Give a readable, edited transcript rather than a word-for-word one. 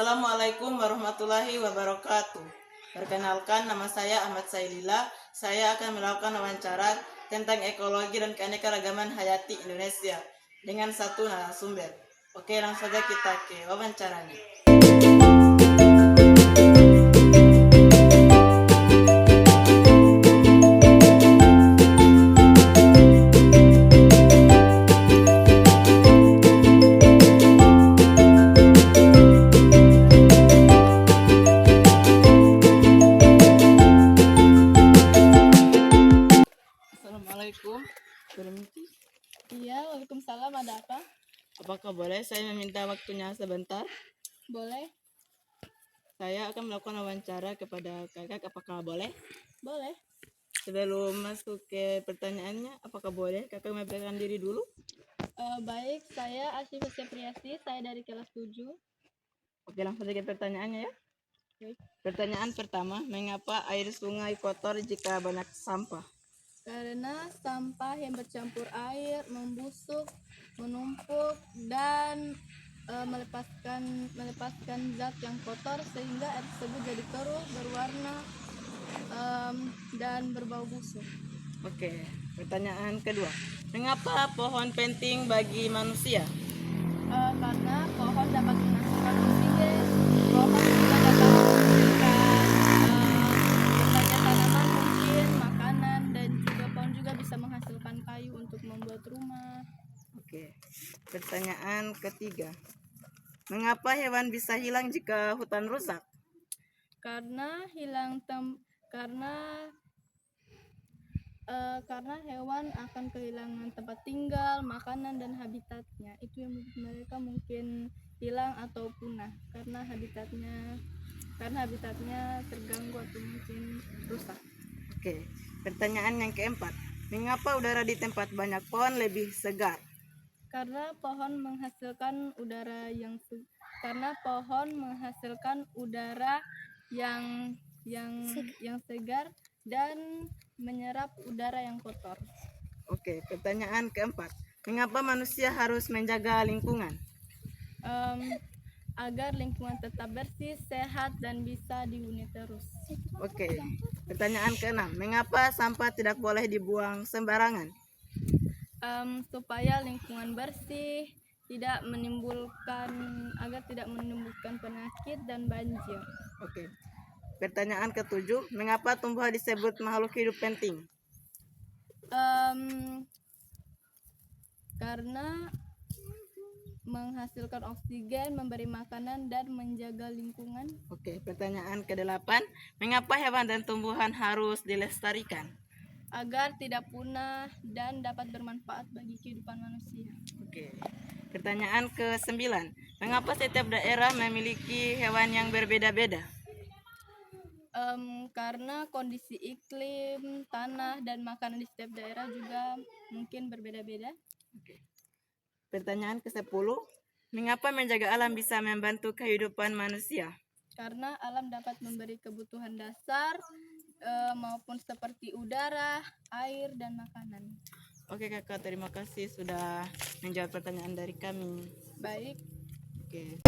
Assalamualaikum warahmatullahi wabarakatuh. Perkenalkan, nama saya Ahmad Sailila. Saya akan melakukan wawancara tentang ekologi dan keanekaragaman hayati Indonesia dengan satu narasumber. Oke, langsung saja kita ke wawancaranya. Assalamualaikum. Permisi. Iya, waalaikumsalam. Ada apa? Apakah boleh saya meminta waktunya sebentar? Boleh? Saya akan melakukan wawancara kepada kakak. Apakah boleh? Boleh. Sebelum masuk ke pertanyaannya, apakah boleh kakak memperkenalkan diri dulu? Baik, saya Asyifa Septriasi, saya dari kelas 7. Oke, langsung saja ke pertanyaannya ya. Baik. Pertanyaan pertama, mengapa air sungai kotor jika banyak sampah? Karena sampah yang bercampur air, membusuk, menumpuk, dan melepaskan zat yang kotor sehingga air tersebut jadi keruh, berwarna, dan berbau busuk. Oke, pertanyaan kedua, mengapa pohon penting bagi manusia? Karena pohon dapat menghasilkan oksigen, pohon juga dapat menghasilkan berbagai tanaman, mungkin makanan, dan juga pohon juga bisa menghasilkan kayu untuk membuat rumah. Oke, pertanyaan ketiga, mengapa hewan bisa hilang jika hutan rusak? Karena karena hewan akan kehilangan tempat tinggal, makanan, dan habitatnya. Itu yang membuat mereka mungkin hilang atau punah karena habitatnya terganggu atau mungkin rusak. Oke, pertanyaan yang keempat, mengapa udara di tempat banyak pohon lebih segar? Karena pohon menghasilkan udara yang segar dan menyerap udara yang kotor. Oke, pertanyaan keempat, mengapa manusia harus menjaga lingkungan? Agar lingkungan tetap bersih, sehat, dan bisa dihuni terus. Oke, pertanyaan keenam, mengapa sampah tidak boleh dibuang sembarangan? Supaya lingkungan bersih, agar tidak menimbulkan penyakit dan banjir. Oke, pertanyaan ketujuh, mengapa tumbuhan disebut makhluk hidup penting? Karena menghasilkan oksigen, memberi makanan, dan menjaga lingkungan. Oke, pertanyaan ke-8, mengapa hewan dan tumbuhan harus dilestarikan? Agar tidak punah dan dapat bermanfaat bagi kehidupan manusia. Oke, pertanyaan ke-9, mengapa setiap daerah memiliki hewan yang berbeda-beda? Karena kondisi iklim, tanah, dan makanan di setiap daerah juga mungkin berbeda-beda. Oke. Pertanyaan ke-10, mengapa menjaga alam bisa membantu kehidupan manusia? Karena alam dapat memberi kebutuhan dasar maupun seperti udara, air, dan makanan. Oke kakak, terima kasih sudah menjawab pertanyaan dari kami. Baik. Oke.